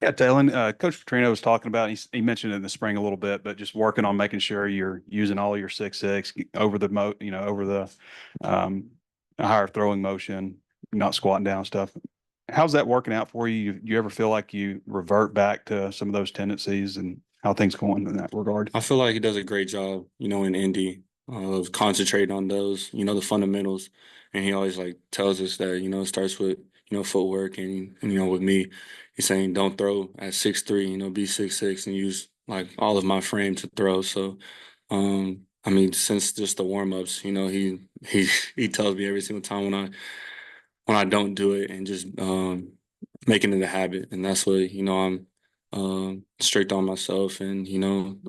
Yeah, Taylen, Coach Petrino was talking about, he mentioned it in the spring a little bit, but just working on making sure you're using all your 6'6" over the over the um, higher throwing motion, not squatting down stuff. How's that working out for you? You ever feel like you revert back to some of those tendencies, and how things going in that regard? I feel like he does a great job, in Indy of concentrating on those, the fundamentals. And he always like tells us that, it starts with, footwork and with me, he's saying don't throw at 6'3", be 6'6" and use like all of my frame to throw. So I mean, since just the warm ups, he he tells me every single time when I don't do it and just making it a habit. And that's what, I'm strict on myself and,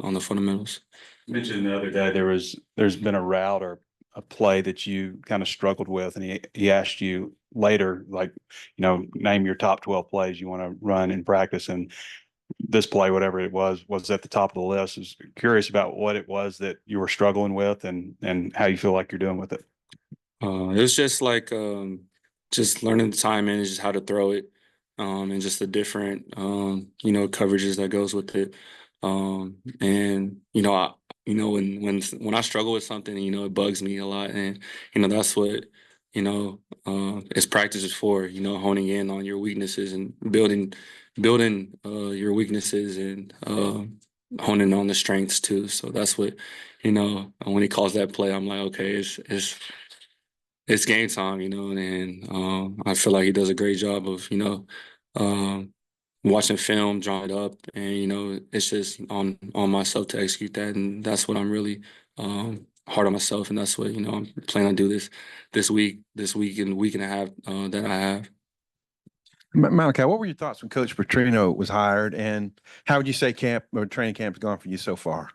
on the fundamentals. You mentioned the other day there's been a route or a play that you kind of struggled with, and he asked you later, like, name your top 12 plays you want to run in practice, and this play, whatever it was at the top of the list. I was curious about what it was that you were struggling with, and how you feel like you're doing with it. It was just like just learning the timing and just how to throw it, and just the different coverages that goes with it. And when I struggle with something, it bugs me a lot, and that's what it's practice is for. Honing in on your weaknesses and building your weaknesses and honing on the strengths too. So that's what when he calls that play, I'm like, okay, it's game time, and I feel like he does a great job of, um, watching film, drawing it up, and it's just on myself to execute that, and that's what I'm really hard on myself, and that's what I'm planning on do this week and week and a half that I have. Malachi, what were your thoughts when Coach Petrino was hired, and how would you say camp or training camp has gone for you so far?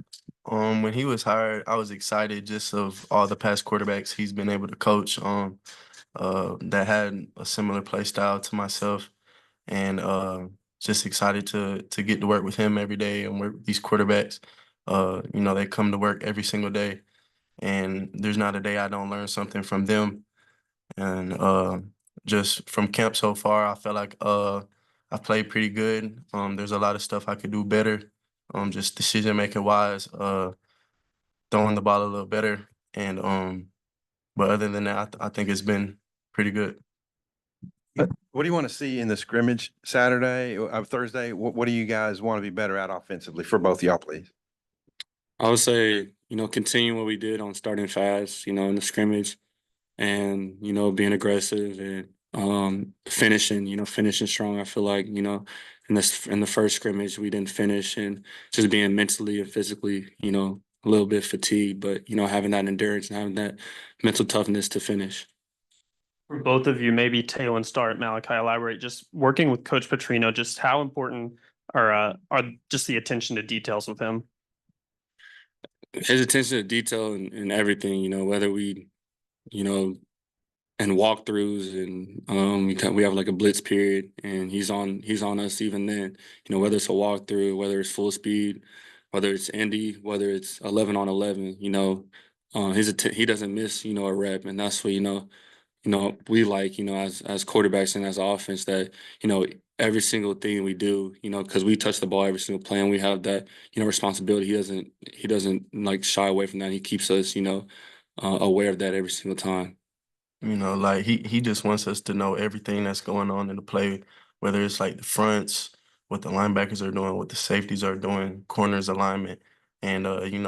When he was hired, I was excited just of all the past quarterbacks he's been able to coach that had a similar play style to myself, and just excited to get to work with him every day and work with these quarterbacks. They come to work every single day, and there's not a day I don't learn something from them. And just from camp so far, I feel like I played pretty good. There's a lot of stuff I could do better. Just decision making wise, throwing the ball a little better, and but other than that, I think it's been pretty good. What do you want to see in the scrimmage Saturday, Thursday? What do you guys want to be better at offensively for both y'all, please? I would say, continue what we did on starting fast, in the scrimmage, and being aggressive and finishing strong. I feel like in the first scrimmage we didn't finish, and just being mentally and physically a little bit fatigued, but having that endurance and having that mental toughness to finish. For both of you, maybe Taylen start, Malachi elaborate. Just working with Coach Petrino, just how important are just the attention to details with him? His attention to detail and everything, whether we you know and walkthroughs and we have like a blitz period, and he's on us even then, whether it's a walkthrough, whether it's full speed, whether it's Indy, whether it's 11 on 11, he doesn't miss a rep, and that's what we like, as quarterbacks and as offense, that every single thing we do, because we touch the ball every single play, and we have that responsibility. He doesn't like shy away from that. He keeps us aware of that every single time. Like he just wants us to know everything that's going on in the play, whether it's like the fronts, what the linebackers are doing, what the safeties are doing, corners alignment. And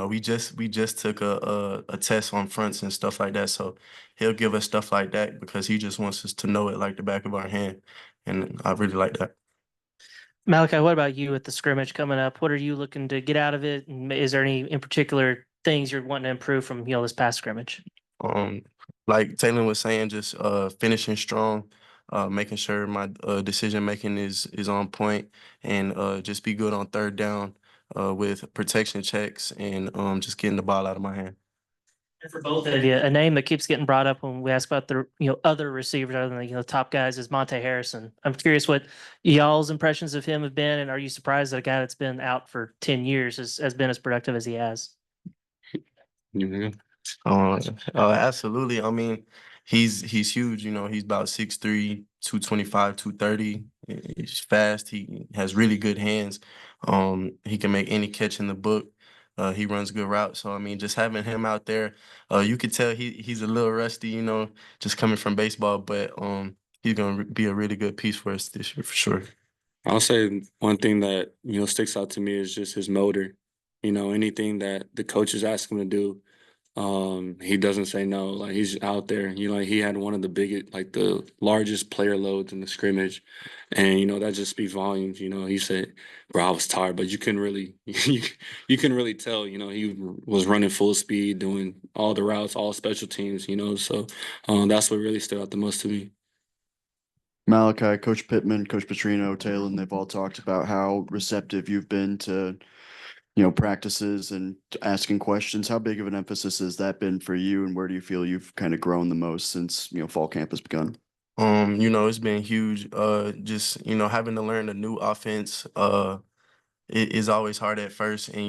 we just took a test on fronts and stuff like that. So he'll give us stuff like that because he just wants us to know it like the back of our hand. And I really like that. Malachi, what about you with the scrimmage coming up? What are you looking to get out of it? And is there any in particular things you're wanting to improve from, this past scrimmage? Um, like Taylen was saying, just finishing strong, making sure my decision making is on point, and just be good on third down with protection checks and just getting the ball out of my hand. And for both of you, a name that keeps getting brought up when we ask about the other receivers other than the top guys is Monte Harrison. I'm curious what y'all's impressions of him have been, and are you surprised that a guy that's been out for 10 years has been as productive as he has? Mhm. Uh, absolutely. I mean, he's huge. You know, he's about 6'3", 225, 230. He's fast. He has really good hands. He can make any catch in the book. He runs good routes. So I mean, just having him out there, you could tell he's a little rusty. You know, just coming from baseball, but he's gonna be a really good piece for us this year for sure. I'll say one thing that, sticks out to me is just his motor. Anything that the coaches ask him to do, he doesn't say no. Like he's out there. He had one of the biggest, like the largest player loads in the scrimmage. And, that just speaks volumes. He said, bro, I was tired, but you couldn't really you can really tell, he was running full speed, doing all the routes, all special teams, so that's what really stood out the most to me. Malachi, Coach Pittman, Coach Petrino, Taylen, they've all talked about how receptive you've been to, practices and asking questions. How big of an emphasis has that been for you, and where do you feel you've kind of grown the most since, fall camp has begun? It's been huge. Just, having to learn a new offense, it is always hard at first, and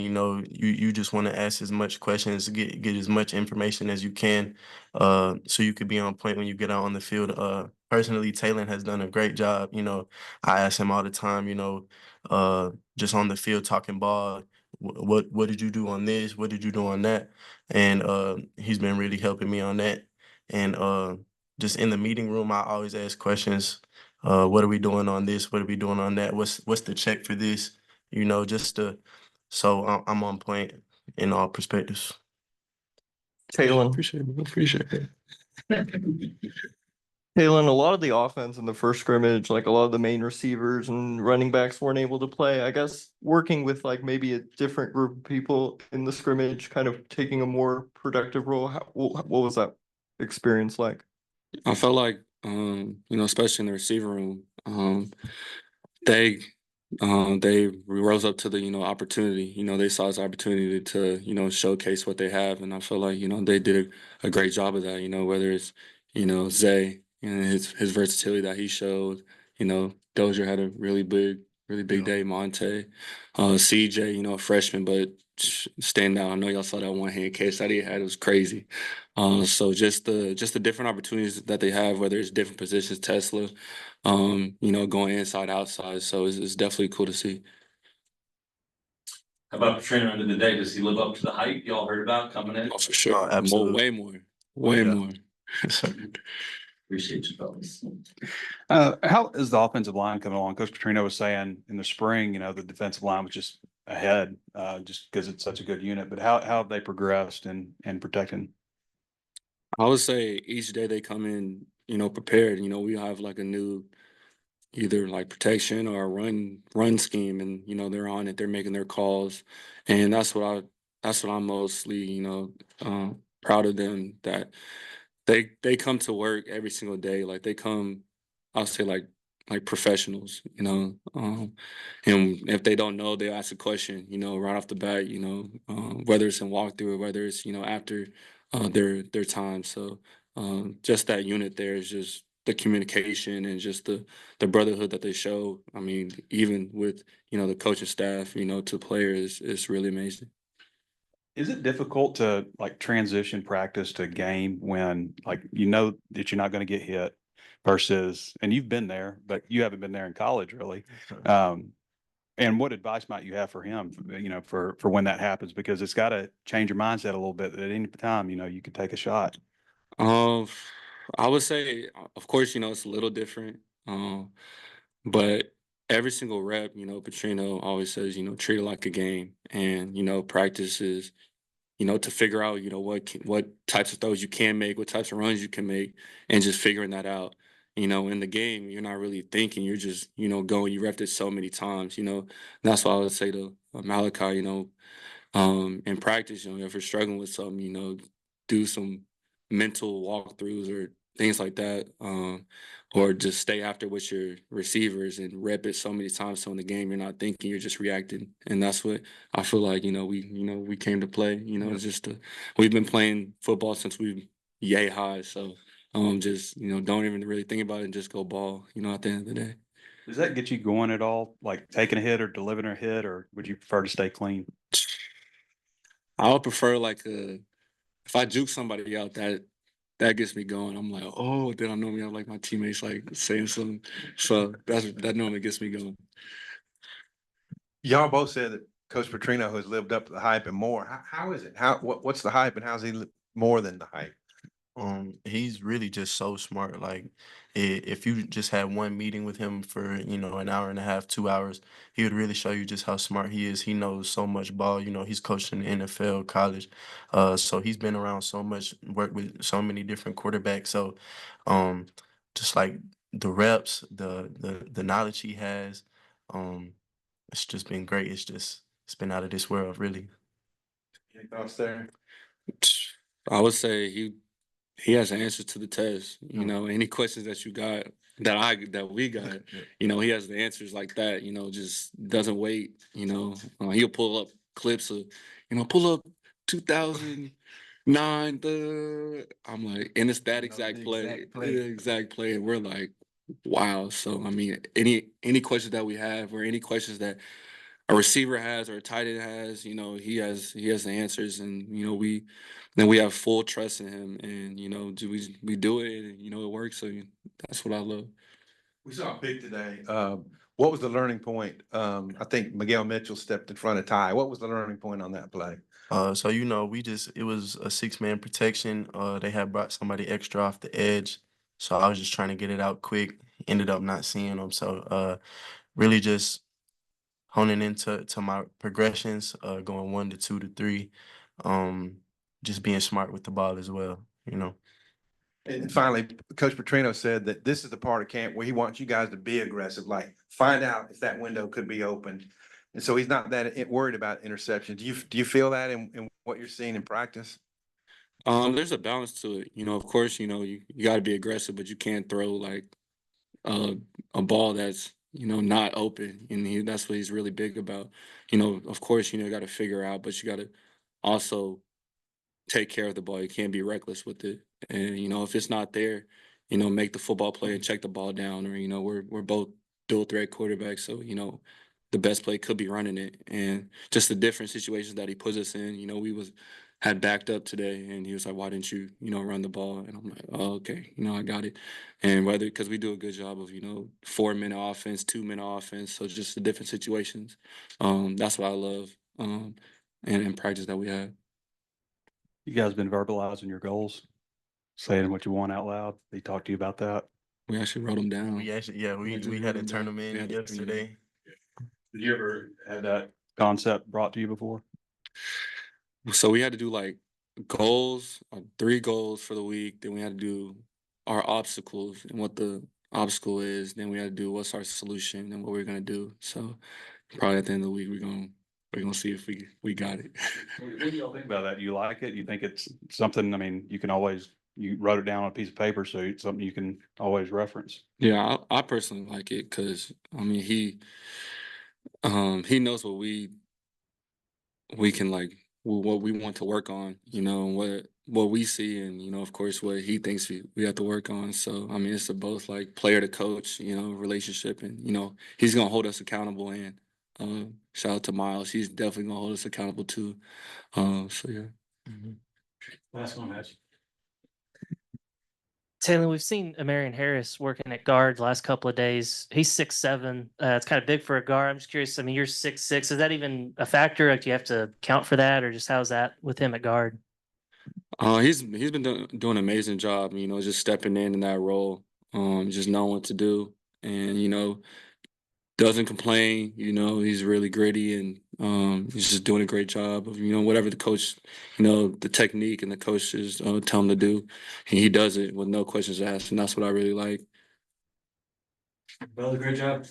you just want to ask as much questions, get as much information as you can, so you could be on point when you get out on the field. Personally, Taylen has done a great job. I ask him all the time. Just on the field talking ball. What did you do on this? What did you do on that? And he's been really helping me on that. And just in the meeting room, I always ask questions. What are we doing on this? What are we doing on that? What's the check for this? Just so I'm on point in all perspectives. Taylen, Appreciate it. Taylen, a lot of the offense in the first scrimmage, like a lot of the main receivers and running backs weren't able to play. I guess working with like maybe a different group of people in the scrimmage, kind of taking a more productive role. What was that experience like? I felt like, especially in the receiver room, they they rose up to the opportunity. They saw this opportunity to showcase what they have, and I feel like they did a great job of that. Whether it's Zay and his versatility that he showed. Dozier had a really big day. Monte, CJ, a freshman, but stand out. I know y'all saw that one hand catch that he had. It was crazy. So just the different opportunities that they have, whether it's different positions, Tesla, going inside, outside. So it's definitely cool to see. How about Petrino end of the day? Does he live up to the hype y'all heard about coming in? Oh, for sure. Oh, absolutely. Way more. Way Yeah. more. Appreciate you, fellas. How is the offensive line coming along? Coach Petrino was saying in the spring, the defensive line was just ahead, just because it's such a good unit. But how have they progressed in protecting? I would say each day they come in, prepared. We have like a new either like protection or a run scheme, and they're on it. They're making their calls, and that's what I'm mostly proud of them, that they come to work every single day. Like they come, I'll say like professionals, and if they don't know, they'll ask a question, right off the bat, whether it's in walkthrough or whether it's after their time. So just that unit there is just the communication and just the brotherhood that they show. I mean, even with the coaching staff, to players, it's really amazing. Is it difficult to like transition practice to game when like that you're not going to get hit versus, and you've been there, but you haven't been there in college really. And what advice might you have for him, for when that happens? Because it's got to change your mindset a little bit at any time, you could take a shot. I would say, of course, it's a little different. But every single rep, Petrino always says, treat it like a game, and practice is, to figure out, what types of throws you can make, what types of runs you can make, and just figuring that out. In the game, you're not really thinking, you're just, going. You repped it so many times, That's why I would say to Malachi, in practice, if you're struggling with something, do some mental walkthroughs or things like that, or just stay after with your receivers and rep it so many times. So in the game, you're not thinking, you're just reacting, and that's what I feel like. We came to play. It's just we've been playing football since we yay high. So just don't even really think about it and just go ball. At the end of the day. Does that get you going at all? Like taking a hit or delivering a hit, or would you prefer to stay clean? I would prefer if I juke somebody out, that gets me going. I'm like, oh, then I normally have like my teammates like saying something. So that normally gets me going. Y'all both said that Coach Petrino has lived up to the hype and more. How is it? What's the hype and how's he more than the hype? He's really just so smart. Like, if you just had one meeting with him for, an hour and a half, 2 hours, he would really show you just how smart he is. He knows so much ball. He's coached in the NFL, college. So he's been around so much, worked with so many different quarterbacks. So, um, just like the reps, the knowledge he has, um, it's just been great. It's been out of this world, really. Any thoughts there? I would say he has an answer to the test. Any questions that you got that we got, he has the answers like that. Just doesn't wait. He'll pull up clips of, pull up 2009. I'm like, and it's that exact play, exact play, and we're like, wow. So I mean, any questions that we have, or any questions that a receiver has or a tight end has, he has the answers, and we have full trust in him, and do we do it, and it works. So that's what I love. We saw a pick today. What was the learning point? I think Miguel Mitchell stepped in front of Ty. What was the learning point on that play? So it was a 6-man protection. They had brought somebody extra off the edge. So I was just trying to get it out quick. Ended up not seeing them. So really just honing into my progressions, going 1 to 2 to 3. Just being smart with the ball as well. And finally, Coach Petrino said that this is the part of camp where he wants you guys to be aggressive, like find out if that window could be opened. And so he's not that worried about interceptions. Do you feel that in what you're seeing in practice? There's a balance to it. Of course, you got to be aggressive, but you can't throw like a ball that's not open, and that's what he's really big about. Of course, you got to figure out, but you got to also take care of the ball. You can't be reckless with it, and if it's not there, make the football play and check the ball down, or we're both dual threat quarterbacks, so the best play could be running it, and just the different situations that he puts us in. We had backed up today, and he was like, "Why didn't you, run the ball?" And I'm like, "Oh, okay, I got it." And because we do a good job of 4-minute offense, 2-minute offense, so just the different situations. That's what I love, and in practice that we have. You guys been verbalizing your goals, saying what you want out loud. They talked to you about that. We actually wrote them down. We had to turn them in yesterday. Did you ever have that concept brought to you before? So we had to do like goals, 3 goals for the week. Then we had to do our obstacles and what the obstacle is. Then we had to do what's our solution and what we're gonna do. So probably at the end of the week we're gonna see if we got it. What do y'all think about that? You like it? You think it's something? I mean, you wrote it down on a piece of paper, so it's something you can always reference. Yeah, I personally like it because I mean he knows what we can like what we want to work on, what we see, and of course what he thinks we have to work on. So I mean it's a both like player to coach, relationship, and he's gonna hold us accountable, and shout out to Miles, he's definitely gonna hold us accountable too. So yeah. Last one, Match. Taylen, we've seen Amarian Harris working at guard the last couple of days. He's 6'7". It's kind of big for a guard. I'm just curious. I mean, you're 6'6". Is that even a factor? Like, do you have to count for that, or just how's that with him at guard? He's been doing an amazing job, just stepping in that role, just knowing what to do, and doesn't complain. He's really gritty, and he's just doing a great job of whatever the coach, the technique and the coaches tell him to do, and he does it with no questions asked, and that's what I really like. Well, great job.